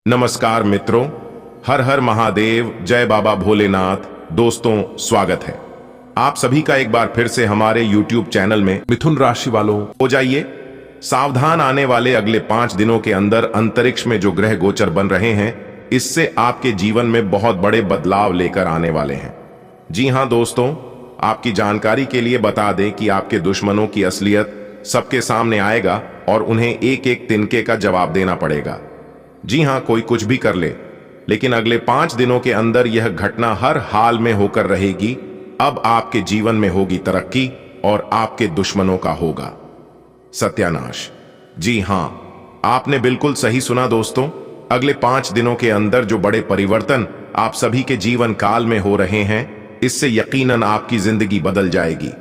नमस्कार मित्रों, हर हर महादेव, जय बाबा भोलेनाथ। दोस्तों, स्वागत है आप सभी का एक बार फिर से हमारे YouTube चैनल में। मिथुन राशि वालों, हो जाइए सावधान। आने वाले अगले 5 दिनों के अंदर अंतरिक्ष में जो ग्रह गोचर बन रहे हैं, इससे आपके जीवन में बहुत बड़े बदलाव लेकर आने वाले हैं। जी हां दोस्तों, आपकी जानकारी के लिए बता दें कि आपके दुश्मनों की असलियत सबके सामने आएगा और उन्हें एक एक तिनके का जवाब देना पड़ेगा। जी हां, कोई कुछ भी कर ले, लेकिन अगले 5 दिनों के अंदर यह घटना हर हाल में होकर रहेगी। अब आपके जीवन में होगी तरक्की और आपके दुश्मनों का होगा सत्यानाश। जी हां, आपने बिल्कुल सही सुना दोस्तों। अगले 5 दिनों के अंदर जो बड़े परिवर्तन आप सभी के जीवन काल में हो रहे हैं, इससे यकीनन आपकी जिंदगी बदल जाएगी।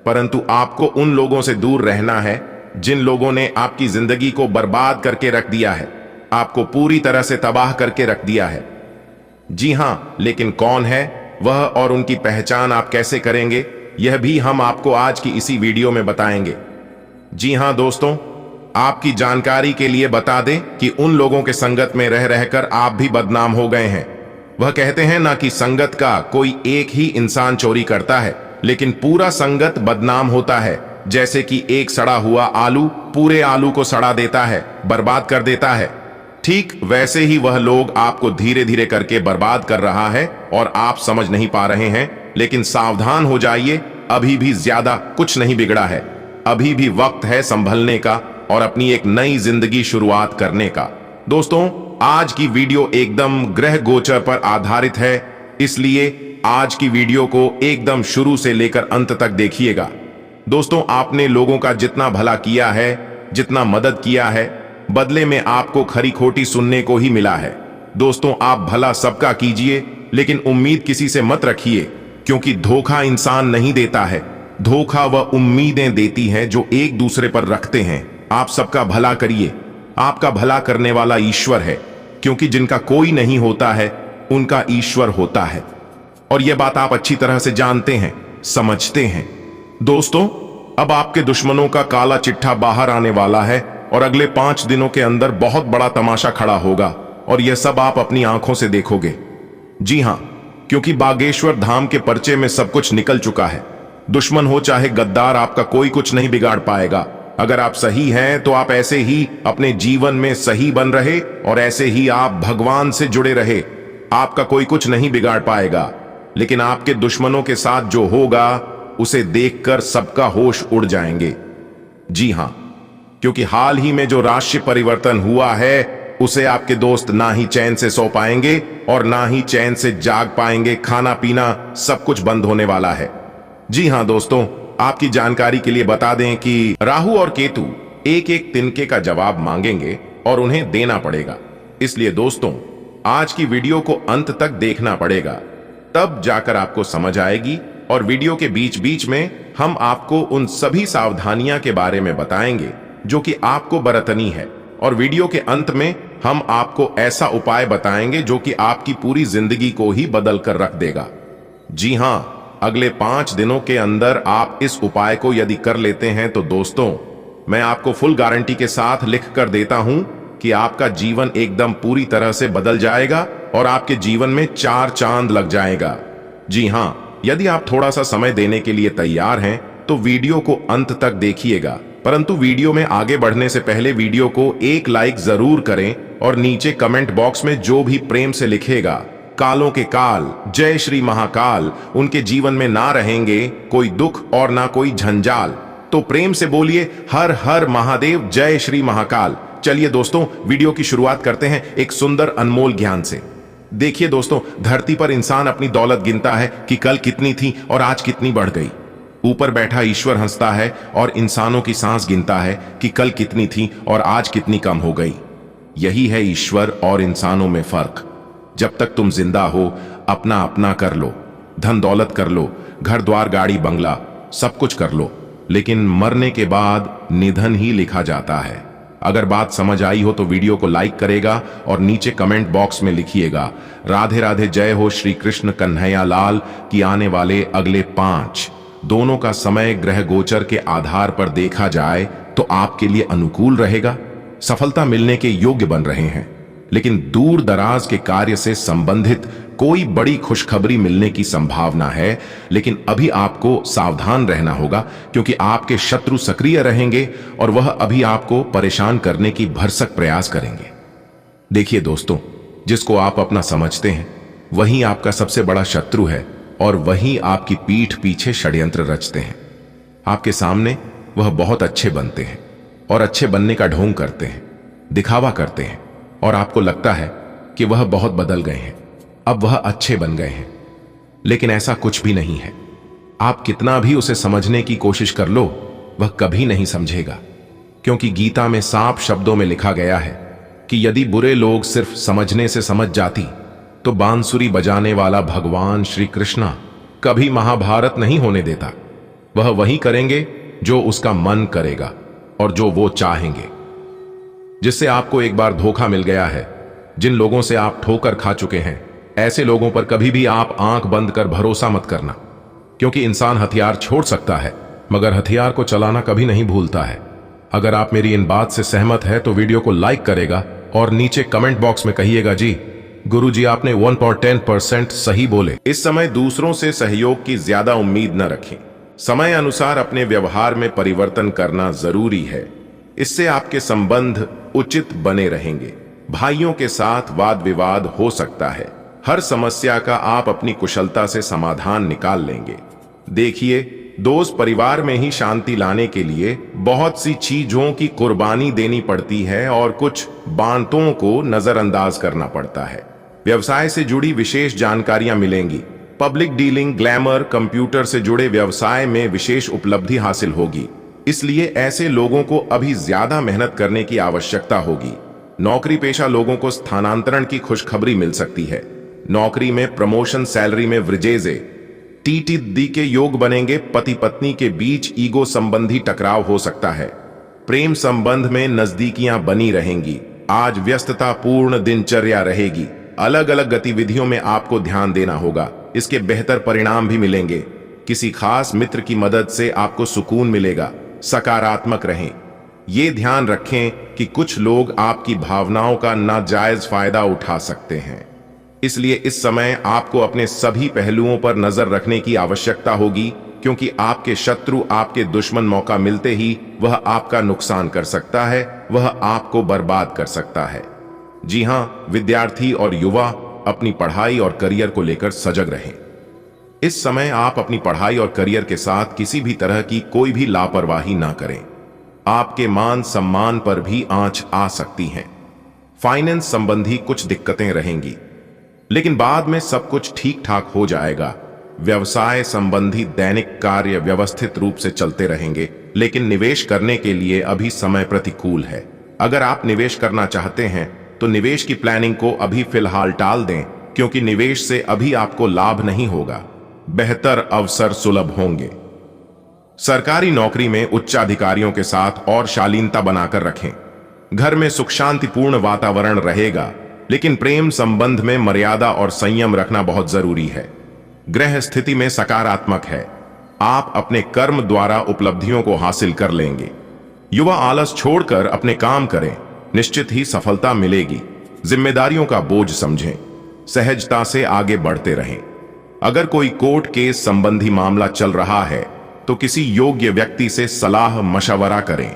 परंतु आपको उन लोगों से दूर रहना है जिन लोगों ने आपकी जिंदगी को बर्बाद करके रख दिया है, आपको पूरी तरह से तबाह करके रख दिया है। जी हां, लेकिन कौन है वह और उनकी पहचान आप कैसे करेंगे, यह भी हम आपको आज की इसी वीडियो में बताएंगे। जी हां दोस्तों, आपकी जानकारी के लिए बता दें कि उन लोगों के संगत में रह रहकर आप भी बदनाम हो गए हैं। वह कहते हैं ना कि संगत का कोई एक ही इंसान चोरी करता है, लेकिन पूरा संगत बदनाम होता है। जैसे कि एक सड़ा हुआ आलू पूरे आलू को सड़ा देता है, बर्बाद कर देता है। ठीक वैसे ही वह लोग आपको धीरे धीरे करके बर्बाद कर रहा है और आप समझ नहीं पा रहे हैं। लेकिन सावधान हो जाइए, अभी भी ज्यादा कुछ नहीं बिगड़ा है। अभी भी वक्त है संभलने का और अपनी एक नई जिंदगी शुरुआत करने का। दोस्तों, आज की वीडियो एकदम ग्रह गोचर पर आधारित है, इसलिए आज की वीडियो को एकदम शुरू से लेकर अंत तक देखिएगा। दोस्तों, आपने लोगों का जितना भला किया है, जितना मदद किया है, बदले में आपको खरी खोटी सुनने को ही मिला है। दोस्तों, आप भला सबका कीजिए, लेकिन उम्मीद किसी से मत रखिए, क्योंकि धोखा इंसान नहीं देता है, धोखा वह उम्मीदें देती हैं जो एक दूसरे पर रखते हैं। आप सबका भला करिए, आपका भला करने वाला ईश्वर है, क्योंकि जिनका कोई नहीं होता है उनका ईश्वर होता है। और यह बात आप अच्छी तरह से जानते हैं, समझते हैं। दोस्तों, अब आपके दुश्मनों का काला चिट्ठा बाहर आने वाला है और अगले 5 दिनों के अंदर बहुत बड़ा तमाशा खड़ा होगा और यह सब आप अपनी आंखों से देखोगे। जी हां, क्योंकि बागेश्वर धाम के पर्चे में सब कुछ निकल चुका है। दुश्मन हो चाहे गद्दार, आपका कोई कुछ नहीं बिगाड़ पाएगा। अगर आप सही हैं तो आप ऐसे ही अपने जीवन में सही बन रहे और ऐसे ही आप भगवान से जुड़े रहे, आपका कोई कुछ नहीं बिगाड़ पाएगा। लेकिन आपके दुश्मनों के साथ जो होगा, उसे देखकर सबका होश उड़ जाएंगे। जी हां, क्योंकि हाल ही में जो राशि परिवर्तन हुआ है, उसे आपके दोस्त ना ही चैन से सो पाएंगे और ना ही चैन से जाग पाएंगे। खाना पीना सब कुछ बंद होने वाला है। जी हां दोस्तों, आपकी जानकारी के लिए बता दें कि राहु और केतु एक एक तिनके का जवाब मांगेंगे और उन्हें देना पड़ेगा। इसलिए दोस्तों, आज की वीडियो को अंत तक देखना पड़ेगा, तब जाकर आपको समझ आएगी। और वीडियो के बीच बीच में हम आपको उन सभी सावधानियां के बारे में बताएंगे जो कि आपको बरतनी है। और वीडियो के अंत में हम आपको ऐसा उपाय बताएंगे जो कि आपकी पूरी जिंदगी को ही बदल कर रख देगा। जी हां, अगले 5 दिनों के अंदर आप इस उपाय को यदि कर लेते हैं तो दोस्तों, मैं आपको फुल गारंटी के साथ लिख कर देता हूं कि आपका जीवन एकदम पूरी तरह से बदल जाएगा और आपके जीवन में 4 चांद लग जाएगा। जी हां, यदि आप थोड़ा सा समय देने के लिए तैयार हैं तो वीडियो को अंत तक देखिएगा। परंतु वीडियो में आगे बढ़ने से पहले वीडियो को एक लाइक जरूर करें और नीचे कमेंट बॉक्स में जो भी प्रेम से लिखेगा, कालों के काल जय श्री महाकाल, उनके जीवन में ना रहेंगे कोई दुख और ना कोई झंझाल। तो प्रेम से बोलिए हर हर महादेव, जय श्री महाकाल। चलिए दोस्तों, वीडियो की शुरुआत करते हैं एक सुंदर अनमोल ज्ञान से। देखिए दोस्तों, धरती पर इंसान अपनी दौलत गिनता है कि कल कितनी थी और आज कितनी बढ़ गई। ऊपर बैठा ईश्वर हंसता है और इंसानों की सांस गिनता है कि कल कितनी थी और आज कितनी कम हो गई। यही है ईश्वर और इंसानों में फर्क। जब तक तुम जिंदा हो, अपना अपना कर लो, धन दौलत कर लो, घर द्वार गाड़ी बंगला सब कुछ कर लो, लेकिन मरने के बाद निधन ही लिखा जाता है। अगर बात समझ आई हो तो वीडियो को लाइक करेगा और नीचे कमेंट बॉक्स में लिखिएगा राधे राधे, जय हो श्री कृष्ण कन्हैया लाल की। आने वाले अगले 5 दोनों का समय ग्रह गोचर के आधार पर देखा जाए तो आपके लिए अनुकूल रहेगा, सफलता मिलने के योग्य बन रहे हैं। लेकिन दूर दराज के कार्य से संबंधित कोई बड़ी खुशखबरी मिलने की संभावना है। लेकिन अभी आपको सावधान रहना होगा, क्योंकि आपके शत्रु सक्रिय रहेंगे और वह अभी आपको परेशान करने की भरसक प्रयास करेंगे। देखिए दोस्तों, जिसको आप अपना समझते हैं वही आपका सबसे बड़ा शत्रु है, और वही आपकी पीठ पीछे षड्यंत्र रचते हैं। आपके सामने वह बहुत अच्छे बनते हैं और अच्छे बनने का ढोंग करते हैं, दिखावा करते हैं, और आपको लगता है कि वह बहुत बदल गए हैं, अब वह अच्छे बन गए हैं। लेकिन ऐसा कुछ भी नहीं है। आप कितना भी उसे समझने की कोशिश कर लो, वह कभी नहीं समझेगा, क्योंकि गीता में साफ शब्दों में लिखा गया है कि यदि बुरे लोग सिर्फ समझने से समझ जाती तो बांसुरी बजाने वाला भगवान श्री कृष्णा कभी महाभारत नहीं होने देता। वह वही करेंगे जो उसका मन करेगा और जो वो चाहेंगे। जिससे आपको एक बार धोखा मिल गया है, जिन लोगों से आप ठोकर खा चुके हैं, ऐसे लोगों पर कभी भी आप आंख बंद कर भरोसा मत करना, क्योंकि इंसान हथियार छोड़ सकता है मगर हथियार को चलाना कभी नहीं भूलता है। अगर आप मेरी इन बात से सहमत है तो वीडियो को लाइक करेगा और नीचे कमेंट बॉक्स में कहिएगा, जी गुरुजी आपने 1.10% सही बोले। इस समय दूसरों से सहयोग की ज्यादा उम्मीद न रखें। समय अनुसार अपने व्यवहार में परिवर्तन करना जरूरी है। इससे आपके संबंध उचित बने रहेंगे। भाइयों के साथ वाद विवाद हो सकता है। हर समस्या का आप अपनी कुशलता से समाधान निकाल लेंगे। देखिए दोस्त, परिवार में ही शांति लाने के लिए बहुत सी चीजों की कुर्बानी देनी पड़ती है और कुछ बातों को नजरअंदाज करना पड़ता है। व्यवसाय से जुड़ी विशेष जानकारियां मिलेंगी। पब्लिक डीलिंग, ग्लैमर, कंप्यूटर से जुड़े व्यवसाय में विशेष उपलब्धि हासिल होगी। इसलिए ऐसे लोगों को अभी ज्यादा मेहनत करने की आवश्यकता होगी। नौकरी पेशा लोगों को स्थानांतरण की खुशखबरी मिल सकती है। नौकरी में प्रमोशन, सैलरी में वृद्धि, टीटी के योग बनेंगे। पति पत्नी के बीच ईगो संबंधी टकराव हो सकता है। प्रेम संबंध में नजदीकियां बनी रहेंगी। आज व्यस्तता पूर्ण दिनचर्या रहेगी। अलग अलग गतिविधियों में आपको ध्यान देना होगा, इसके बेहतर परिणाम भी मिलेंगे। किसी खास मित्र की मदद से आपको सुकून मिलेगा। सकारात्मक रहें। ये ध्यान रखें कि कुछ लोग आपकी भावनाओं का नाजायज फायदा उठा सकते हैं। इसलिए इस समय आपको अपने सभी पहलुओं पर नजर रखने की आवश्यकता होगी, क्योंकि आपके शत्रु, आपके दुश्मन मौका मिलते ही वह आपका नुकसान कर सकता है, वह आपको बर्बाद कर सकता है। जी हां, विद्यार्थी और युवा अपनी पढ़ाई और करियर को लेकर सजग रहें। इस समय आप अपनी पढ़ाई और करियर के साथ किसी भी तरह की कोई भी लापरवाही ना करें। आपके मान सम्मान पर भी आंच आ सकती है। फाइनेंस संबंधी कुछ दिक्कतें रहेंगी, लेकिन बाद में सब कुछ ठीक ठाक हो जाएगा। व्यवसाय संबंधी दैनिक कार्य व्यवस्थित रूप से चलते रहेंगे, लेकिन निवेश करने के लिए अभी समय प्रतिकूल है। अगर आप निवेश करना चाहते हैं तो निवेश की प्लानिंग को अभी फिलहाल टाल दें, क्योंकि निवेश से अभी आपको लाभ नहीं होगा। बेहतर अवसर सुलभ होंगे। सरकारी नौकरी में उच्चाधिकारियों के साथ और शालीनता बनाकर रखें। घर में सुख शांतिपूर्ण वातावरण रहेगा, लेकिन प्रेम संबंध में मर्यादा और संयम रखना बहुत जरूरी है। ग्रह स्थिति में सकारात्मक है। आप अपने कर्म द्वारा उपलब्धियों को हासिल कर लेंगे। युवा आलस छोड़कर अपने काम करें, निश्चित ही सफलता मिलेगी। जिम्मेदारियों का बोझ समझें, सहजता से आगे बढ़ते रहें। अगर कोई कोर्ट केस संबंधी मामला चल रहा है तो किसी योग्य व्यक्ति से सलाह मशवरा करें।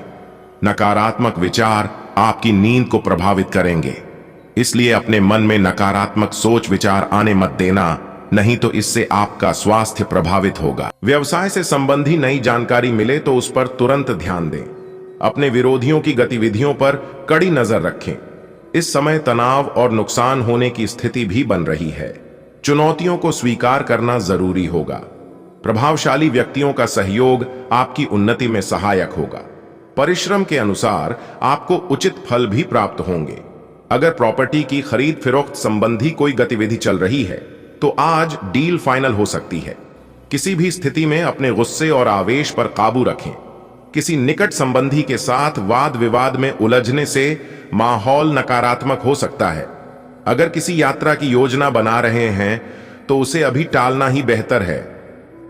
नकारात्मक विचार आपकी नींद को प्रभावित करेंगे, इसलिए अपने मन में नकारात्मक सोच विचार आने मत देना, नहीं तो इससे आपका स्वास्थ्य प्रभावित होगा। व्यवसाय से संबंधी नई जानकारी मिले तो उस पर तुरंत ध्यान दें। अपने विरोधियों की गतिविधियों पर कड़ी नजर रखें। इस समय तनाव और नुकसान होने की स्थिति भी बन रही है। चुनौतियों को स्वीकार करना जरूरी होगा। प्रभावशाली व्यक्तियों का सहयोग आपकी उन्नति में सहायक होगा। परिश्रम के अनुसार आपको उचित फल भी प्राप्त होंगे। अगर प्रॉपर्टी की खरीद फिरोख्त संबंधी कोई गतिविधि चल रही है तो आज डील फाइनल हो सकती है। किसी भी स्थिति में अपने गुस्से और आवेश पर काबू रखें। किसी निकट संबंधी के साथ वाद विवाद में उलझने से माहौल नकारात्मक हो सकता है। अगर किसी यात्रा की योजना बना रहे हैं तो उसे अभी टालना ही बेहतर है।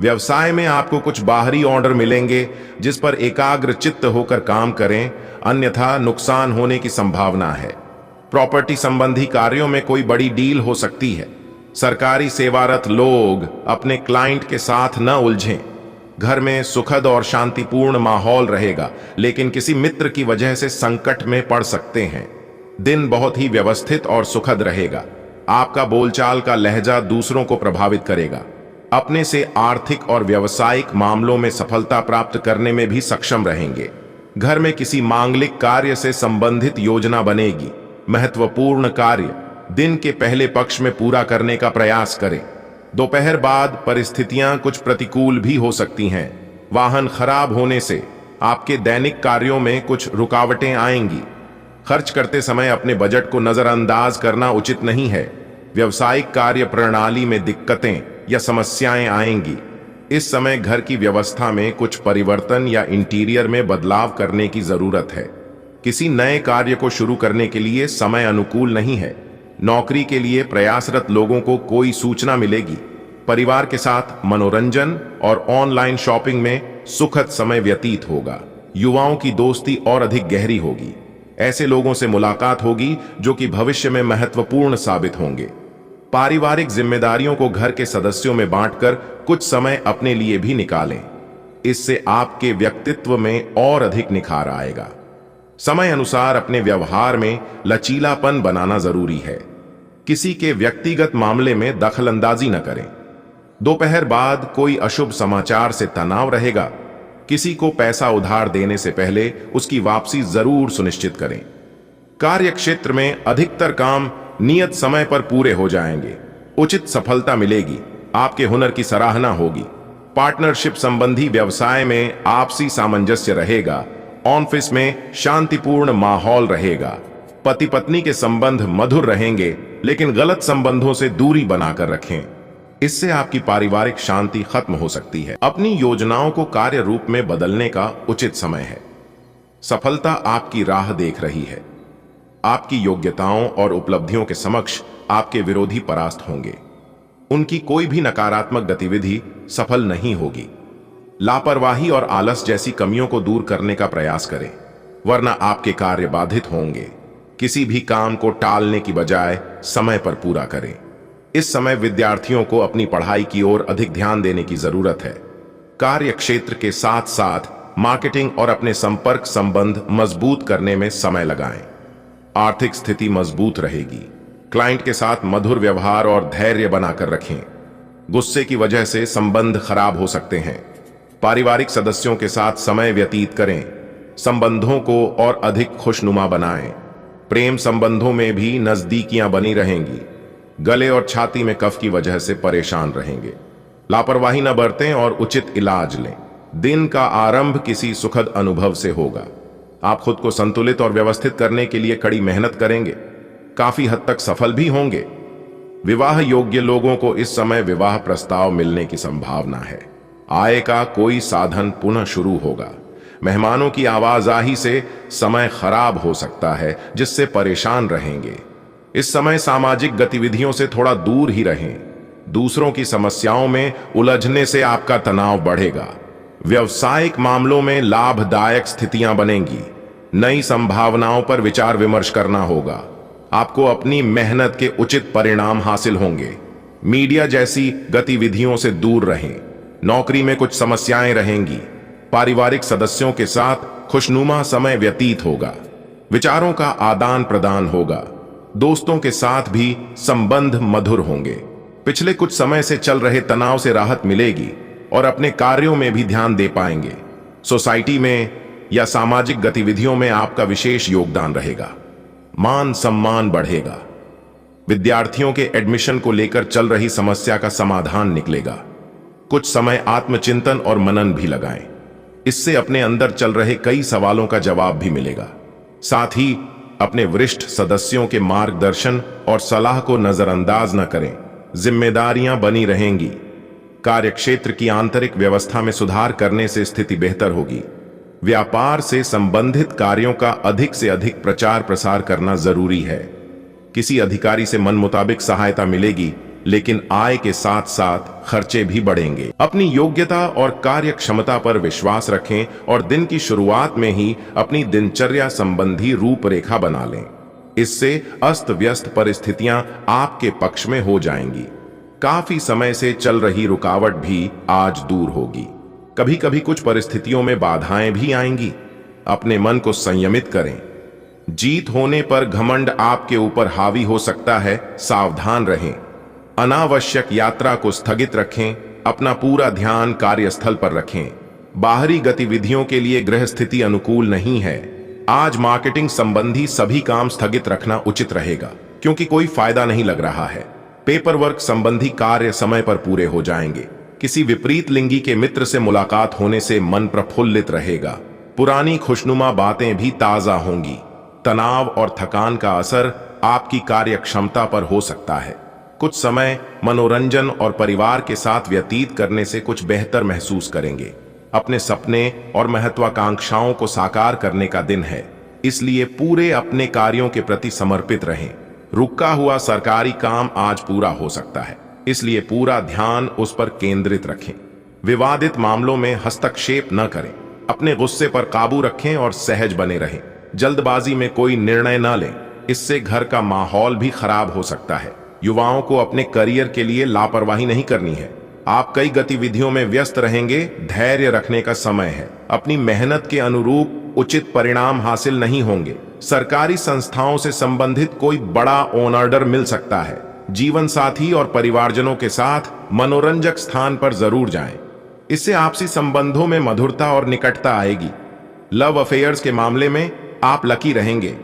व्यवसाय में आपको कुछ बाहरी ऑर्डर मिलेंगे, जिस पर एकाग्र चित्त होकर काम करें, अन्यथा नुकसान होने की संभावना है। प्रॉपर्टी संबंधी कार्यों में कोई बड़ी डील हो सकती है। सरकारी सेवारत लोग अपने क्लाइंट के साथ न उलझें। घर में सुखद और शांतिपूर्ण माहौल रहेगा, लेकिन किसी मित्र की वजह से संकट में पड़ सकते हैं। दिन बहुत ही व्यवस्थित और सुखद रहेगा। आपका बोलचाल का लहजा दूसरों को प्रभावित करेगा। अपने से आर्थिक और व्यावसायिक मामलों में सफलता प्राप्त करने में भी सक्षम रहेंगे। घर में किसी मांगलिक कार्य से संबंधित योजना बनेगी। महत्वपूर्ण कार्य दिन के पहले पक्ष में पूरा करने का प्रयास करें। दोपहर बाद परिस्थितियां कुछ प्रतिकूल भी हो सकती हैं। वाहन खराब होने से आपके दैनिक कार्यों में कुछ रुकावटें आएंगी। खर्च करते समय अपने बजट को नजरअंदाज करना उचित नहीं है। व्यवसायिक कार्य प्रणाली में दिक्कतें या समस्याएं आएंगी। इस समय घर की व्यवस्था में कुछ परिवर्तन या इंटीरियर में बदलाव करने की जरूरत है। किसी नए कार्य को शुरू करने के लिए समय अनुकूल नहीं है। नौकरी के लिए प्रयासरत लोगों को कोई सूचना मिलेगी। परिवार के साथ मनोरंजन और ऑनलाइन शॉपिंग में सुखद समय व्यतीत होगा। युवाओं की दोस्ती और अधिक गहरी होगी। ऐसे लोगों से मुलाकात होगी जो कि भविष्य में महत्वपूर्ण साबित होंगे। पारिवारिक जिम्मेदारियों को घर के सदस्यों में बांटकर कुछ समय अपने लिए भी निकालें। इससे आपके व्यक्तित्व में और अधिक निखार आएगा। समय अनुसार अपने व्यवहार में लचीलापन बनाना जरूरी है। किसी के व्यक्तिगत मामले में दखलंदाजी न करें। दोपहर बाद कोई अशुभ समाचार से तनाव रहेगा। किसी को पैसा उधार देने से पहले उसकी वापसी जरूर सुनिश्चित करें। कार्य क्षेत्र में अधिकतर काम नियत समय पर पूरे हो जाएंगे। उचित सफलता मिलेगी। आपके हुनर की सराहना होगी। पार्टनरशिप संबंधी व्यवसाय में आपसी सामंजस्य रहेगा। ऑफिस में शांतिपूर्ण माहौल रहेगा। पति पत्नी के संबंध मधुर रहेंगे, लेकिन गलत संबंधों से दूरी बनाकर रखें। इससे आपकी पारिवारिक शांति खत्म हो सकती है। अपनी योजनाओं को कार्य रूप में बदलने का उचित समय है। सफलता आपकी राह देख रही है। आपकी योग्यताओं और उपलब्धियों के समक्ष आपके विरोधी परास्त होंगे। उनकी कोई भी नकारात्मक गतिविधि सफल नहीं होगी। लापरवाही और आलस जैसी कमियों को दूर करने का प्रयास करें, वरना आपके कार्य बाधित होंगे। किसी भी काम को टालने की बजाय समय पर पूरा करें। इस समय विद्यार्थियों को अपनी पढ़ाई की ओर अधिक ध्यान देने की जरूरत है। कार्य क्षेत्र के साथ साथ मार्केटिंग और अपने संपर्क संबंध मजबूत करने में समय लगाएं। आर्थिक स्थिति मजबूत रहेगी। क्लाइंट के साथ मधुर व्यवहार और धैर्य बनाकर रखें। गुस्से की वजह से संबंध खराब हो सकते हैं। पारिवारिक सदस्यों के साथ समय व्यतीत करें। संबंधों को और अधिक खुशनुमा बनाएं। प्रेम संबंधों में भी नजदीकियां बनी रहेंगी। गले और छाती में कफ की वजह से परेशान रहेंगे। लापरवाही न बरतें और उचित इलाज लें। दिन का आरंभ किसी सुखद अनुभव से होगा। आप खुद को संतुलित और व्यवस्थित करने के लिए कड़ी मेहनत करेंगे। काफी हद तक सफल भी होंगे। विवाह योग्य लोगों को इस समय विवाह प्रस्ताव मिलने की संभावना है। आय का कोई साधन पुनः शुरू होगा। मेहमानों की आवाजाही से समय खराब हो सकता है, जिससे परेशान रहेंगे। इस समय सामाजिक गतिविधियों से थोड़ा दूर ही रहें। दूसरों की समस्याओं में उलझने से आपका तनाव बढ़ेगा। व्यवसायिक मामलों में लाभदायक स्थितियां बनेंगी। नई संभावनाओं पर विचार विमर्श करना होगा। आपको अपनी मेहनत के उचित परिणाम हासिल होंगे। मीडिया जैसी गतिविधियों से दूर रहें। नौकरी में कुछ समस्याएं रहेंगी। पारिवारिक सदस्यों के साथ खुशनुमा समय व्यतीत होगा। विचारों का आदान प्रदान होगा। दोस्तों के साथ भी संबंध मधुर होंगे। पिछले कुछ समय से चल रहे तनाव से राहत मिलेगी और अपने कार्यों में भी ध्यान दे पाएंगे। सोसाइटी में या सामाजिक गतिविधियों में आपका विशेष योगदान रहेगा। मान सम्मान बढ़ेगा। विद्यार्थियों के एडमिशन को लेकर चल रही समस्या का समाधान निकलेगा। कुछ समय आत्मचिंतन और मनन भी लगाएं। इससे अपने अंदर चल रहे कई सवालों का जवाब भी मिलेगा। साथ ही अपने वरिष्ठ सदस्यों के मार्गदर्शन और सलाह को नजरअंदाज न करें। जिम्मेदारियां बनी रहेंगी। कार्यक्षेत्र की आंतरिक व्यवस्था में सुधार करने से स्थिति बेहतर होगी। व्यापार से संबंधित कार्यों का अधिक से अधिक प्रचार प्रसार करना जरूरी है। किसी अधिकारी से मन मुताबिक सहायता मिलेगी, लेकिन आय के साथ साथ खर्चे भी बढ़ेंगे। अपनी योग्यता और कार्य क्षमता पर विश्वास रखें और दिन की शुरुआत में ही अपनी दिनचर्या संबंधी रूपरेखा बना लें। इससे अस्त व्यस्त परिस्थितियां आपके पक्ष में हो जाएंगी। काफी समय से चल रही रुकावट भी आज दूर होगी। कभी कभी कुछ परिस्थितियों में बाधाएं भी आएंगी। अपने मन को संयमित करें। जीत होने पर घमंड आपके ऊपर हावी हो सकता है, सावधान रहें। अनावश्यक यात्रा को स्थगित रखें। अपना पूरा ध्यान कार्यस्थल पर रखें। बाहरी गतिविधियों के लिए गृह स्थिति अनुकूल नहीं है। आज मार्केटिंग संबंधी सभी काम स्थगित रखना उचित रहेगा, क्योंकि कोई फायदा नहीं लग रहा है। पेपर वर्क संबंधी कार्य समय पर पूरे हो जाएंगे। किसी विपरीत लिंगी के मित्र से मुलाकात होने से मन प्रफुल्लित रहेगा। पुरानी खुशनुमा बातें भी ताजा होंगी। तनाव और थकान का असर आपकी कार्य क्षमता पर हो सकता है। कुछ समय मनोरंजन और परिवार के साथ व्यतीत करने से कुछ बेहतर महसूस करेंगे। अपने सपने और महत्वाकांक्षाओं को साकार करने का दिन है, इसलिए पूरे अपने कार्यों के प्रति समर्पित रहें। रुका हुआ सरकारी काम आज पूरा हो सकता है, इसलिए पूरा ध्यान उस पर केंद्रित रखें। विवादित मामलों में हस्तक्षेप न करें। अपने गुस्से पर काबू रखें और सहज बने रहें। जल्दबाजी में कोई निर्णय न लें, इससे घर का माहौल भी खराब हो सकता है। युवाओं को अपने करियर के लिए लापरवाही नहीं करनी है। आप कई गतिविधियों में व्यस्त रहेंगे। धैर्य रखने का समय है। अपनी मेहनत के अनुरूप उचित परिणाम हासिल नहीं होंगे। सरकारी संस्थाओं से संबंधित कोई बड़ा ऑर्डर मिल सकता है। जीवन साथी और परिवारजनों के साथ मनोरंजक स्थान पर जरूर जाएं। इससे आपसी संबंधों में मधुरता और निकटता आएगी। लव अफेयर्स के मामले में आप लकी रहेंगे।